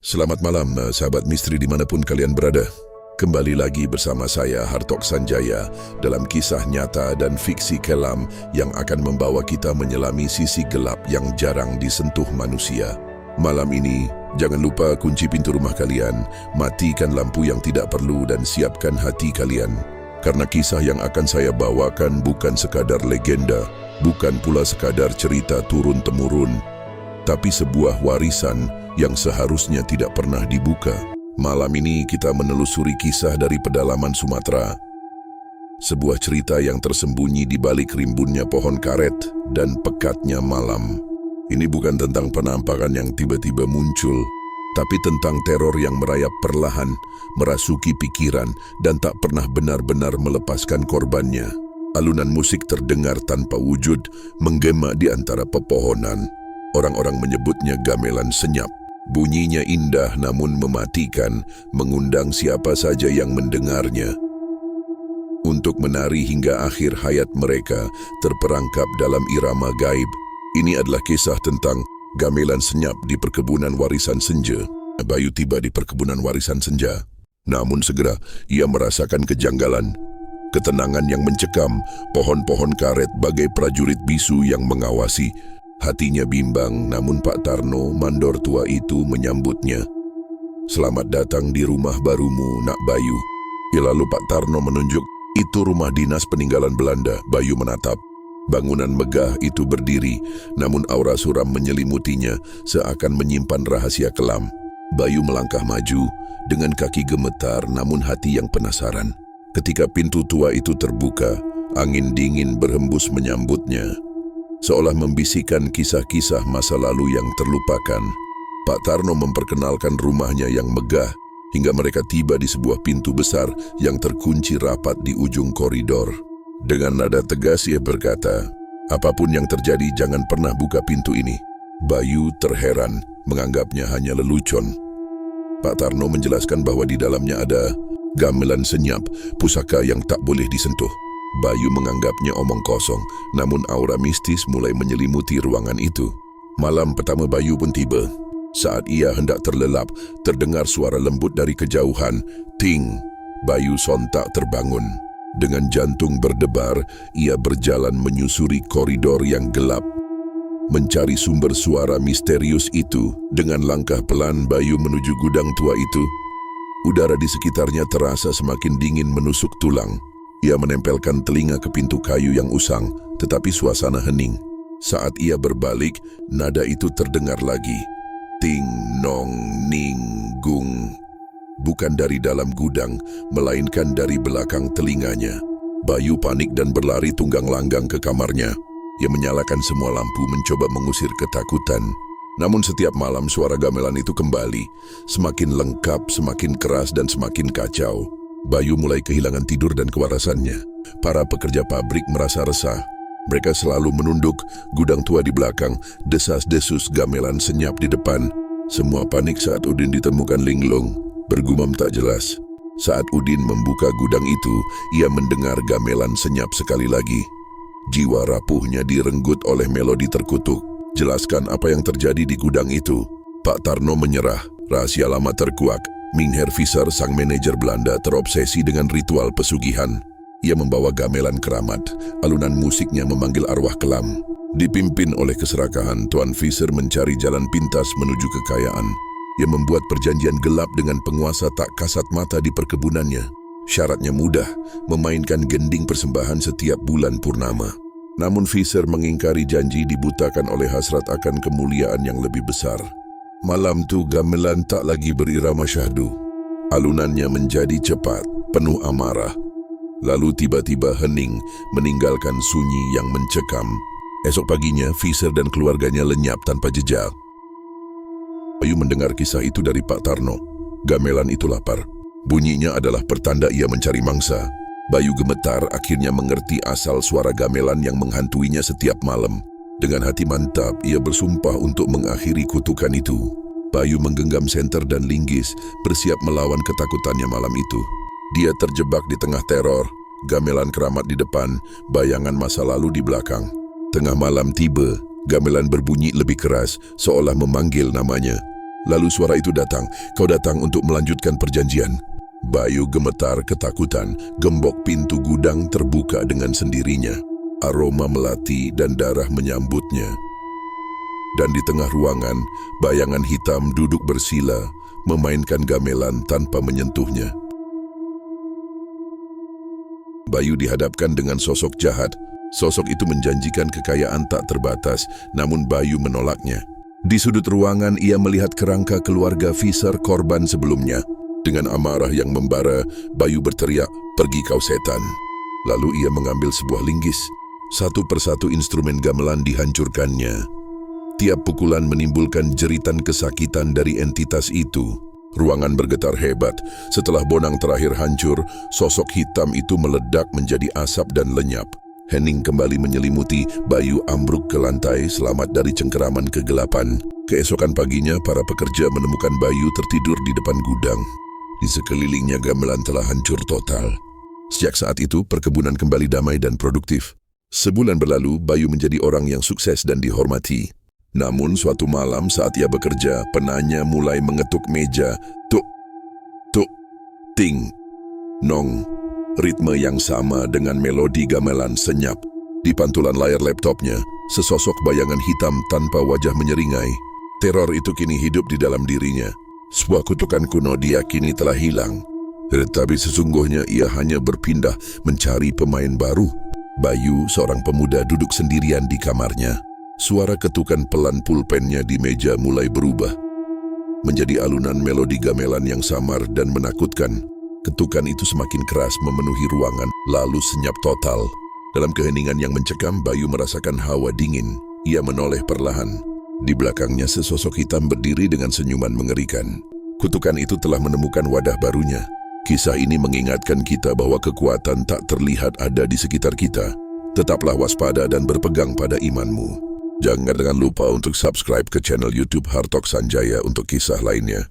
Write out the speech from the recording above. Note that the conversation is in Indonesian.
Selamat malam, sahabat misteri dimanapun kalian berada. Kembali lagi bersama saya, Hartok Sanjaya, dalam kisah nyata dan fiksi kelam yang akan membawa kita menyelami sisi gelap yang jarang disentuh manusia. Malam ini, jangan lupa kunci pintu rumah kalian, matikan lampu yang tidak perlu dan siapkan hati kalian. Karena kisah yang akan saya bawakan bukan sekadar legenda, bukan pula sekadar cerita turun-temurun, tapi sebuah warisan yang seharusnya tidak pernah dibuka. Malam ini kita menelusuri kisah dari pedalaman Sumatera. Sebuah cerita yang tersembunyi di balik rimbunnya pohon karet dan pekatnya malam. Ini bukan tentang penampakan yang tiba-tiba muncul, tapi tentang teror yang merayap perlahan, merasuki pikiran dan tak pernah benar-benar melepaskan korbannya. Alunan musik terdengar tanpa wujud, menggema di antara pepohonan. Orang-orang menyebutnya gamelan senyap. Bunyinya indah namun mematikan, mengundang siapa saja yang mendengarnya untuk menari hingga akhir hayat mereka terperangkap dalam irama gaib. Ini adalah kisah tentang gamelan senyap di perkebunan warisan senja. Bayu tiba di perkebunan warisan senja. Namun segera ia merasakan kejanggalan. Ketenangan yang mencekam, pohon-pohon karet bagai prajurit bisu yang mengawasi. Hatinya bimbang, namun Pak Tarno, mandor tua itu menyambutnya. "Selamat datang di rumah barumu, Nak Bayu." Lalu Pak Tarno menunjuk, "Itu rumah dinas peninggalan Belanda." Bayu menatap. Bangunan megah itu berdiri, namun aura suram menyelimutinya, seakan menyimpan rahasia kelam. Bayu melangkah maju, dengan kaki gemetar namun hati yang penasaran. Ketika pintu tua itu terbuka, angin dingin berhembus menyambutnya, seolah membisikkan kisah-kisah masa lalu yang terlupakan. Pak Tarno memperkenalkan rumahnya yang megah, hingga mereka tiba di sebuah pintu besar yang terkunci rapat di ujung koridor. Dengan nada tegas ia berkata, "Apapun yang terjadi, jangan pernah buka pintu ini." Bayu terheran, menganggapnya hanya lelucon. Pak Tarno menjelaskan bahwa di dalamnya ada gamelan senyap, pusaka yang tak boleh disentuh. Bayu menganggapnya omong kosong, namun aura mistis mulai menyelimuti ruangan itu. Malam pertama Bayu pun tiba. Saat ia hendak terlelap, terdengar suara lembut dari kejauhan. Ting! Bayu sontak terbangun. Dengan jantung berdebar, ia berjalan menyusuri koridor yang gelap, mencari sumber suara misterius itu. Dengan langkah pelan, Bayu menuju gudang tua itu. Udara di sekitarnya terasa semakin dingin menusuk tulang. Ia menempelkan telinga ke pintu kayu yang usang, tetapi suasana hening. Saat ia berbalik, nada itu terdengar lagi. Ting, nong, ning, gung. Bukan dari dalam gudang, melainkan dari belakang telinganya. Bayu panik dan berlari tunggang langgang ke kamarnya. Ia menyalakan semua lampu mencoba mengusir ketakutan. Namun setiap malam suara gamelan itu kembali, semakin lengkap, semakin keras dan semakin kacau. Bayu mulai kehilangan tidur dan kewarasannya. Para pekerja pabrik merasa resah. Mereka selalu menunduk, gudang tua di belakang, desas-desus gamelan senyap di depan. Semua panik saat Udin ditemukan linglung, bergumam tak jelas. Saat Udin membuka gudang itu, ia mendengar gamelan senyap sekali lagi. Jiwa rapuhnya direnggut oleh melodi terkutuk. "Jelaskan apa yang terjadi di gudang itu." Pak Tarno menyerah. Rahasia lama terkuak. Mynheer Visser, sang manajer Belanda, terobsesi dengan ritual pesugihan. Ia membawa gamelan keramat. Alunan musiknya memanggil arwah kelam. Dipimpin oleh keserakahan, Tuan Visser mencari jalan pintas menuju kekayaan. Ia membuat perjanjian gelap dengan penguasa tak kasat mata di perkebunannya. Syaratnya mudah, memainkan gending persembahan setiap bulan purnama. Namun Visser mengingkari janji, dibutakan oleh hasrat akan kemuliaan yang lebih besar. Malam tu gamelan tak lagi berirama syahdu. Alunannya menjadi cepat, penuh amarah. Lalu tiba-tiba hening, meninggalkan sunyi yang mencekam. Esok paginya, Visser dan keluarganya lenyap tanpa jejak. Bayu mendengar kisah itu dari Pak Tarno. Gamelan itu lapar. Bunyinya adalah pertanda ia mencari mangsa. Bayu gemetar, akhirnya mengerti asal suara gamelan yang menghantuinya setiap malam. Dengan hati mantap, ia bersumpah untuk mengakhiri kutukan itu. Bayu menggenggam senter dan linggis, bersiap melawan ketakutannya malam itu. Dia terjebak di tengah teror, gamelan keramat di depan, bayangan masa lalu di belakang. Tengah malam tiba, gamelan berbunyi lebih keras, seolah memanggil namanya. Lalu suara itu datang, kau datang untuk melanjutkan perjanjian. Bayu gemetar ketakutan, gembok pintu gudang terbuka dengan sendirinya. Aroma melati dan darah menyambutnya. Dan di tengah ruangan, bayangan hitam duduk bersila, memainkan gamelan tanpa menyentuhnya. Bayu dihadapkan dengan sosok jahat. Sosok itu menjanjikan kekayaan tak terbatas, namun Bayu menolaknya. Di sudut ruangan, ia melihat kerangka keluarga Fisher korban sebelumnya. Dengan amarah yang membara, Bayu berteriak, "Pergi kau setan!" Lalu ia mengambil sebuah linggis. Satu persatu instrumen gamelan dihancurkannya. Tiap pukulan menimbulkan jeritan kesakitan dari entitas itu. Ruangan bergetar hebat. Setelah bonang terakhir hancur, sosok hitam itu meledak menjadi asap dan lenyap. Hening kembali menyelimuti, Bayu ambruk ke lantai selamat dari cengkeraman kegelapan. Keesokan paginya, para pekerja menemukan Bayu tertidur di depan gudang. Di sekelilingnya gamelan telah hancur total. Sejak saat itu, perkebunan kembali damai dan produktif. Sebulan berlalu, Bayu menjadi orang yang sukses dan dihormati. Namun suatu malam saat ia bekerja, penanya mulai mengetuk meja. Tuk, tuk, ting, nong. Ritme yang sama dengan melodi gamelan senyap. Di pantulan layar laptopnya, sesosok bayangan hitam tanpa wajah menyeringai. Teror itu kini hidup di dalam dirinya. Sebuah kutukan kuno diyakini telah hilang. Tetapi sesungguhnya ia hanya berpindah mencari pemain baru. Bayu, seorang pemuda, duduk sendirian di kamarnya. Suara ketukan pelan pulpennya di meja mulai berubah menjadi alunan melodi gamelan yang samar dan menakutkan. Ketukan itu semakin keras memenuhi ruangan, lalu senyap total. Dalam keheningan yang mencekam, Bayu merasakan hawa dingin. Ia menoleh perlahan. Di belakangnya sesosok hitam berdiri dengan senyuman mengerikan. Kutukan itu telah menemukan wadah barunya. Kisah ini mengingatkan kita bahwa kekuatan tak terlihat ada di sekitar kita. Tetaplah waspada dan berpegang pada imanmu. Jangan lupa untuk subscribe ke channel YouTube Hartok Sanjaya untuk kisah lainnya.